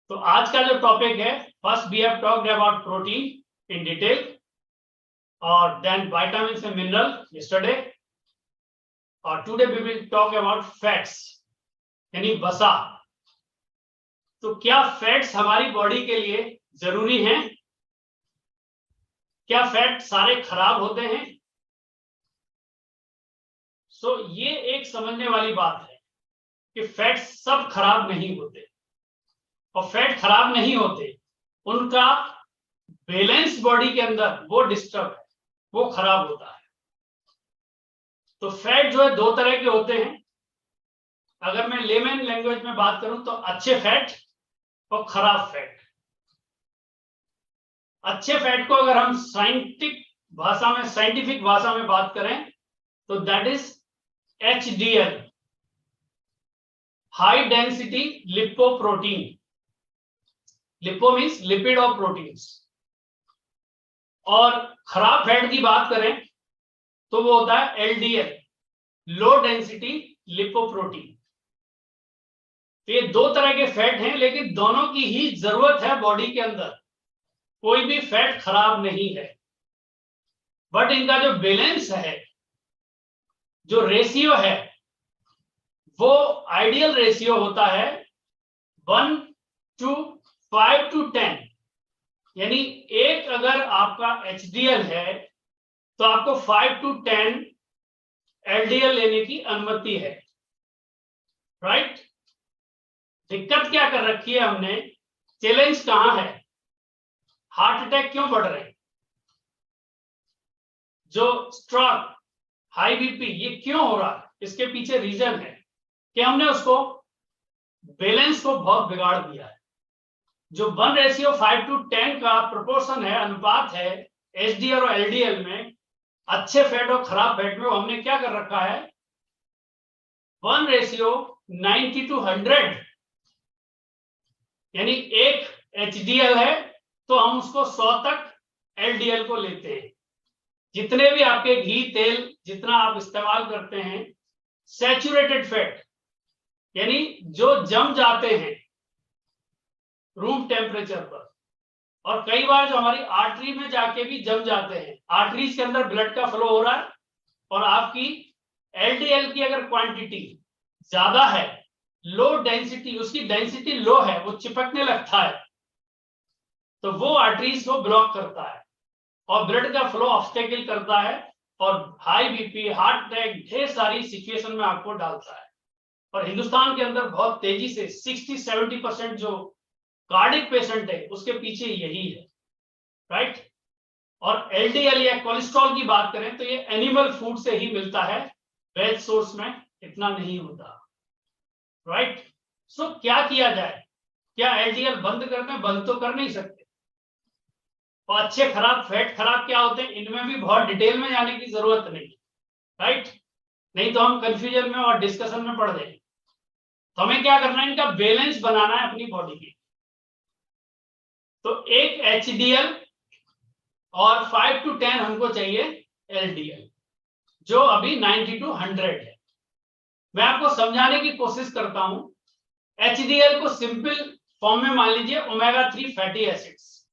तो आज का जो टॉपिक है, first we have talked about protein in detail और then vitamins and mineral yesterday, और today we will talk about fats यानी वसा। तो क्या फैट्स हमारी बॉडी के लिए जरूरी हैं? क्या फैट सारे खराब होते हैं? ये एक समझने वाली बात है कि फैट सब खराब नहीं होते, और फैट खराब नहीं होते, उनका बैलेंस बॉडी के अंदर वो डिस्टर्ब है, वो खराब होता है। तो फैट जो है दो तरह के होते हैं। अगर मैं लेमन लैंग्वेज में बात करूं तो अच्छे फैट और खराब फैट। अच्छे फैट को अगर हम साइंटिफिक भाषा में बात करें तो that is HDL, high density lipoprotein. Lipo means lipid और प्रोटीन्स। और खराब फैट की बात करें तो वो होता है LDL, लो डेंसिटी लिपोप्रोटीन। तो ये दो तरह के फैट हैं, लेकिन दोनों की ही जरूरत है बॉडी के अंदर। कोई भी फैट खराब नहीं है, बट इनका जो बैलेंस है, जो रेशियो है, वो आइडियल रेशियो होता है 1 to 5 to 10। यानी एक अगर आपका HDL है तो आपको 5 to 10 LDL लेने की अनुमति है, राइट? दिक्कत क्या कर रखी है हमने? चैलेंज कहां है? हार्ट अटैक क्यों बढ़ रहे हैं? जो स्ट्रोक, हाई बीपी, ये क्यों हो रहा है? इसके पीछे रीजन है कि हमने उसको बैलेंस को बहुत बिगाड़ दिया है। जो 1:5 to 10 का प्रोपोर्शन है, अनुपात है HDL और LDL में, अच्छे फैट और खराब फैट में, हमने क्या कर रखा है? 1:90 to 100। यानी एक HDL है तो हम उसको 100 तक LDL को लेते हैं। जितने भी आपके घी तेल जितना आप इस्तेमाल करते हैं, सैचुरेटेड फैट यानी जो जम जाते हैं रूम टेम्परेचर पर, और कई बार जो हमारी आर्टरी में जाके भी जम जाते हैं, आर्टरीज के अंदर ब्लड का फ्लो हो रहा है और आपकी LDL की अगर क्वांटिटी ज्यादा है, लो डेंसिटी, उसकी डेंसिटी लो है, वो चिपकने लगता है, तो वो आर्टरीज को ब्लॉक करता है और ब्लड का फ्लो ऑब्स्टेकल करता है, और हाई बीपी, हार्ट अटैक, ढेर सारी सिचुएशन में आपको डालता है। और हिंदुस्तान के अंदर बहुत तेजी से 60-70% जो कार्डिक पेशेंट है उसके पीछे यही है, राइट? और LDL या कोलेस्ट्रॉल की बात करें तो ये एनिमल फूड से ही मिलता है, वेज सोर्स में इतना नहीं होता, राइट? क्या किया जाए? क्या LDL बंद कर दें? बंद तो कर नहीं सकते। और अच्छे खराब, फैट खराब क्या होते हैं, इनमें भी बहुत डिटेल में जाने की जरूरत नहीं, राइट? नहीं तो हम कंफ्यूजन में और डिस्कशन में पड़ जाएंगे। तो हमें क्या करना है? इनका बैलेंस बनाना है अपनी बॉडी की। तो एक HDL और 5 to 10 हमको चाहिए LDL, जो अभी 90 to 100 है। मैं आपको समझाने की कोशिश करता हूं। HDL को सिंपल फॉर्म में मान लीजिए omega-3 फैटी एसिड्स,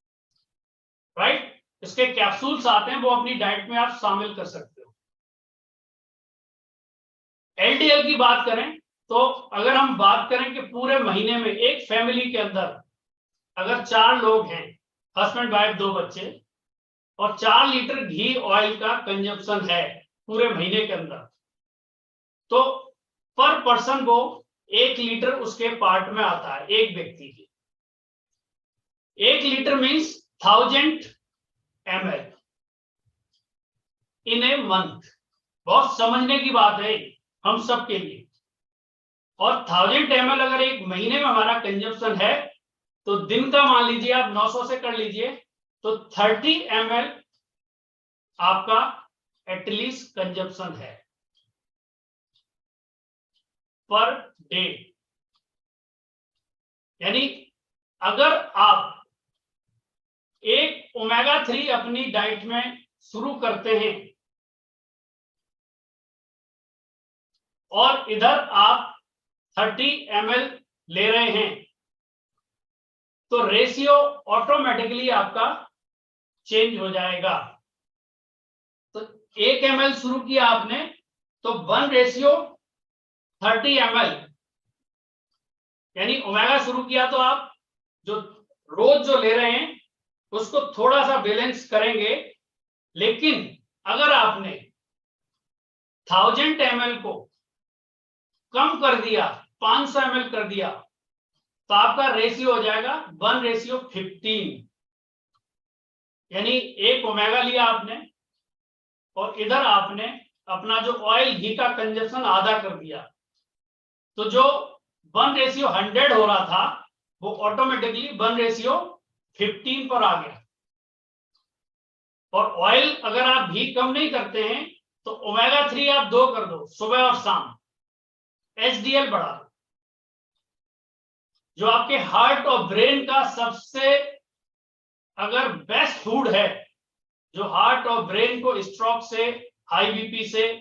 राइट? इसके कैप्सूल्स आते हैं, वो अपनी डाइट में आप शामिल कर सकते हो। LDL की बात करें तो अगर हम बात करें कि पूरे महीने में एक फैमिली के अंदर अगर 4 लोग हैं, हस्बैंड वाइफ 2 बच्चे, और 4 लीटर घी ऑयल का कंजप्शन है पूरे महीने के अंदर, तो पर पर्सन को 1 लीटर उसके पार्ट में आता है, एक व्यक्ति की। 1 litre means 1000 ml in a month. बहुत समझने की बात है हम सब के लिए। और 1000 ml अगर एक महीने में हमारा कंजप्शन है तो दिन का मान लीजिए आप 900 से कर लीजिए, तो 30 ml आपका एटलीस्ट कंजप्शन है पर डे। यानी अगर आप एक omega-3 अपनी डाइट में शुरू करते हैं और इधर आप 30 ml ले रहे हैं, तो रेशियो ऑटोमेटिकली आपका चेंज हो जाएगा। तो 1 ml शुरू किया आपने तो 1:30 ml, यानी ओमेगा शुरू किया तो आप जो रोज जो ले रहे हैं उसको थोड़ा सा बैलेंस करेंगे, लेकिन अगर आपने 1000 ml को कम कर दिया, 500 ml कर दिया, तो आपका रेशियो हो जाएगा 1:15, यानी 1 ओमेगा लिया आपने और इधर आपने अपना जो ऑयल घी का कंजप्शन आधा कर दिया, तो जो 1:100 हो रहा था वो ऑटोमेटिकली 1:15 पर आ गया। और ऑयल अगर आप घी कम नहीं करते हैं तो ओमेगा 3 आप 2 कर दो सुबह और शाम, HDL बढ़ा दो। जो आपके हार्ट और ब्रेन का सबसे अगर बेस्ट फूड है, जो हार्ट और ब्रेन को स्ट्रोक से, हाई बीपी से,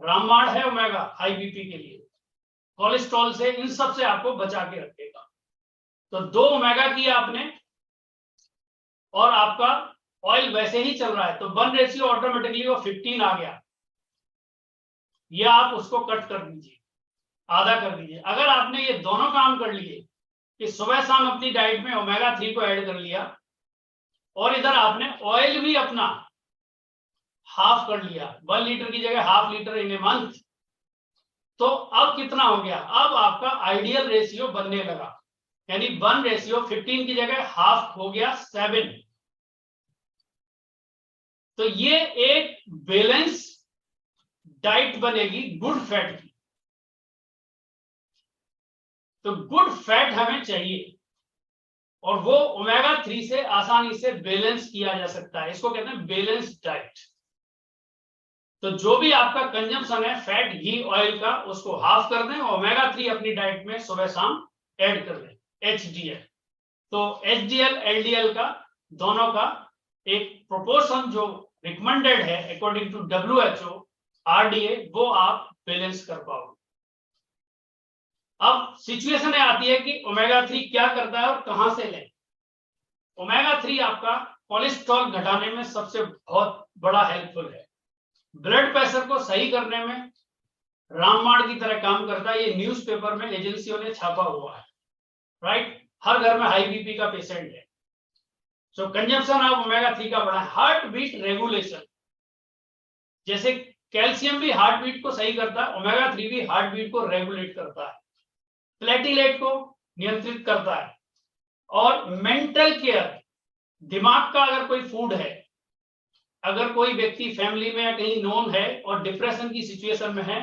रामबाण है ओमेगा हाई बीपी के लिए, कोलेस्ट्रॉल से, इन सब से आपको बचा के रखेगा। तो 2 ओमेगा किया आपने और आपका ऑयल वैसे ही चल रहा है, तो 1 ऑटोमेटिकली वो 15 आ गया। ये आप उसको कट कर दीजिए, आधा कर दीजिए। अगर आपने ये दोनों काम कर लिए कि सुबह शाम अपनी डाइट में ओमेगा 3 को ऐड कर लिया और इधर आपने ऑयल भी अपना हाफ कर लिया, 1 लीटर की जगह ½ लीटर इन ए मंथ, तो अब कितना हो गया? अब आपका आइडियल रेशियो बनने लगा, यानी 1:15 की जगह हाफ हो गया 7। तो ये एक बैलेंस डाइट बनेगी गुड फैट की। तो गुड फैट हमें चाहिए और वो ओमेगा 3 से आसानी से बैलेंस किया जा सकता है, इसको कहते हैं बैलेंस डाइट। तो जो भी आपका कंजम्पशन है फैट, घी, ऑयल का, उसको हाफ कर दें, ओमेगा 3 अपनी डाइट में सुबह शाम ऐड कर दें, HDL। तो HDL LDL का दोनों का एक प्रोपोर्शन जो रिकमेंडेड है अकॉर्डिंग टू WHO RDA, वो आप बैलेंस कर पाओगे। अब सिचुएशन आती है कि ओमेगा 3 क्या करता है और कहां से लें। ओमेगा 3 आपका कोलेस्ट्रॉल घटाने में सबसे बहुत बड़ा हेल्पफुल है, ब्लड प्रेशर को सही करने में रामबाण की तरह काम करता है। ये न्यूज़पेपर में एजेंसियों ने छापा हुआ है, राइट। हर घर में हाई बीपी का पेशेंट है, सो कंजम्पशन ऑफ ओमेगा 3 का बढ़ा है। हार्ट बीट रेगुलेशन, जैसे कैल्शियम भी हार्ट बीट को सही करता है, ओमेगा 3 भी हार्ट बीट को रेगुलेट करता है, प्लेटिलेट को नियंत्रित करता है। और मेंटल केयर, दिमाग का अगर कोई फूड है, अगर कोई व्यक्ति फैमिली में या कहीं नोन है और डिप्रेशन की सिचुएशन में है,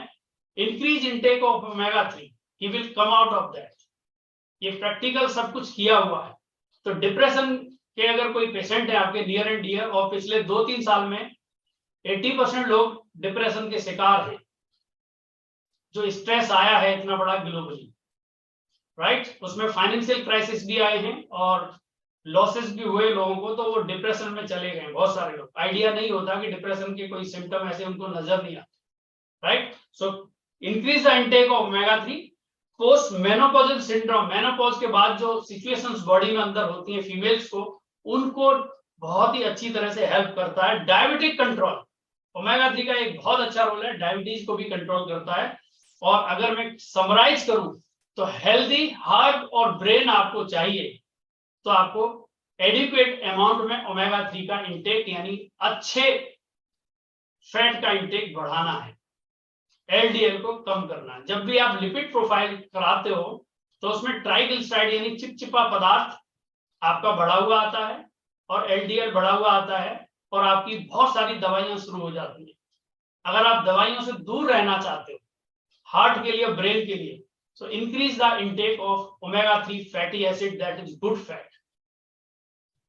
increase intake of omega 3, he will come out of that. ये प्रैक्टिकल सब कुछ किया हुआ है। तो डिप्रेशन के अगर कोई पेशेंट है आपके नियर एंड डियर और पिछले 2-3 साल में 80% लोग डिप्रेशन के शिकार हैं, जो स्ट्रेस आया है इतना बड़ा ग्लोबली, राइट। उसमें फाइनेंशियल क्राइसिस भी आए हैं और लॉसेस भी हुए लोगों को, तो वो डिप्रेशन में चले गए बहुत सारे लोग। आइडिया नहीं होता कि डिप्रेशन के कोई सिम्टम ऐसे उनको नजर नहीं आते, right. So increase the intake of omega 3। Post menopausal syndrome, menopause के बाद जो सिचुएशंस बॉडी में अंदर होती हैं फीमेल्स को, उनको बहुत ही अच्छी तरह से हेल्प करता है। डायबिटिक कंट्रोल, ओमेगा 3 का एक बहुत अच्छा रोल है, डायबिटीज को भी कंट्रोल करता है। और अगर मैं समराइज करूं तो हेल्दी हार्ट और ब्रेन आपको चाहिए, तो आपको एडिक्वेट अमाउंट में ओमेगा 3 का इंटेक, यानी अच्छे फैट का इंटेक बढ़ाना है, LDL को कम करना है। जब भी आप लिपिड प्रोफाइल कराते हो तो उसमें ट्राइग्लिसराइड यानी चिपचिपा पदार्थ आपका बढ़ा हुआ आता है और LDL बढ़ा हुआ आता है और आपकी बहुत सारी दवाइयां शुरू हो जाती है। अगर आप दवाइयों से दूर रहना चाहते हो हार्ट के लिए, ब्रेन के लिए, so increase the intake of omega 3 fatty acid, that is good fat।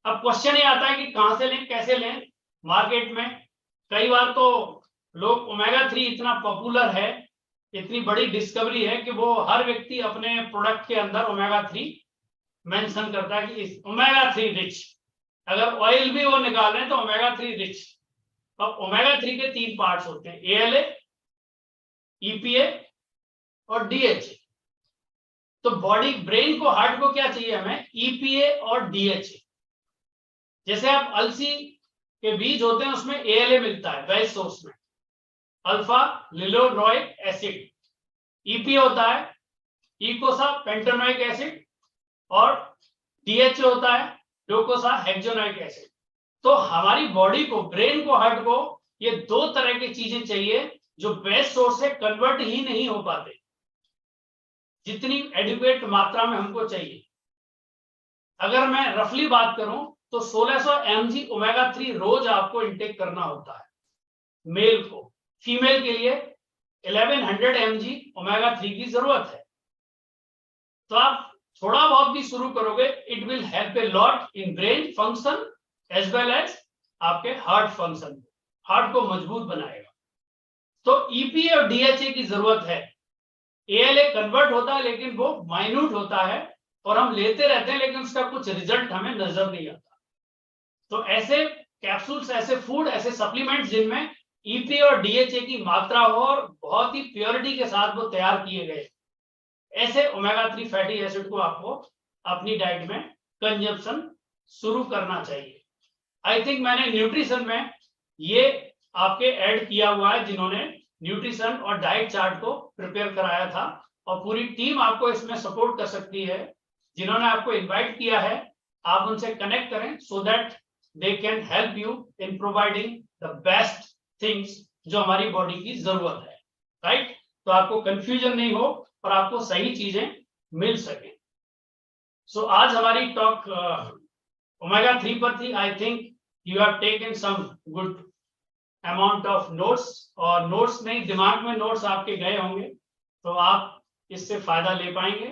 अब क्वेश्चन ये आता है कि कहां से लें, कैसे लें। मार्केट में कई बार तो लोग, ओमेगा 3 इतना पॉपुलर है, इतनी बड़ी डिस्कवरी है कि वो हर व्यक्ति अपने प्रोडक्ट के अंदर ओमेगा 3 मेंशन करता है कि इस ओमेगा 3 रिच। अगर ऑयल भी वो निकाल रहे हैं तो ओमेगा 3 रिच। अब ओमेगा 3 के 3 पार्ट्स होते हैं, ALA, EPA और DHA। तो बॉडी ब्रेन को हार्ट को क्या चाहिए हमें, ईपीए और डीएचए। जैसे आप अलसी के बीज होते हैं उसमें एएलए मिलता है वेज सोर्स में, अल्फा लिलोनोइक एसिड। ईपीए होता है इकोसा पेंटानोइक एसिड और डीएचए होता है डोकोसा हेक्सोनोइक एसिड। तो हमारी बॉडी को, ब्रेन को, हार्ट को ये दो तरह की चीजें चाहिए जो बेस्ट सोर्स से कन्वर्ट ही नहीं हो पाते जितनी एडिक्वेट मात्रा में हमको चाहिए। अगर मैं रफली बात करूं तो 1600 mg ओमेगा 3 रोज आपको इंटेक करना होता है मेल को। फीमेल के लिए 1100 mg ओमेगा 3 की जरूरत है। तो आप थोड़ा बहुत भी शुरू करोगे, it will help a lot in brain function as well as आपके हार्ट फंक्शन, हार्ट को मजबूत बनाएगा। तो ईपीए और डीएचए की जरूरत है। एएलए कन्वर्ट होता है लेकिन वो माइन्यूट होता है और हम लेते रहते हैं लेकिन उसका कुछ रिजल्ट हमें नजर नहीं आता। तो ऐसे कैप्सूल्स, ऐसे फूड, ऐसे सप्लीमेंट्स जिनमें ईपीए और डीएचए की मात्रा हो और बहुत ही प्योरिटी के साथ वो तैयार किए गए, ऐसे ओमेगा 3 फैटी एसिड को आपको अपनी डाइट में कंजम्पशन शुरू करना चाहिए। आई थिंक मैंने न्यूट्रिशन में ये आपके ऐड किया हुआ है, जिन्होंने न्यूट्रिशन और डाइट चार्ट को प्रिपेयर कराया था, और पूरी टीम आपको इसमें सपोर्ट कर सकती है। जिन्होंने आपको इनवाइट किया है आप उनसे कनेक्ट करें so that they can help you in providing the best things जो हमारी बॉडी की जरूरत है, राइट। तो आपको कंफ्यूजन नहीं हो और आपको सही चीजें मिल सके। सो आज हमारी टॉक ओमेगा 3 पर थी। I think you have taken some good amount of notes, और नोट्स नहीं, दिमाग में नोट्स आपके गए होंगे, तो आप इससे फायदा ले पाएंगे।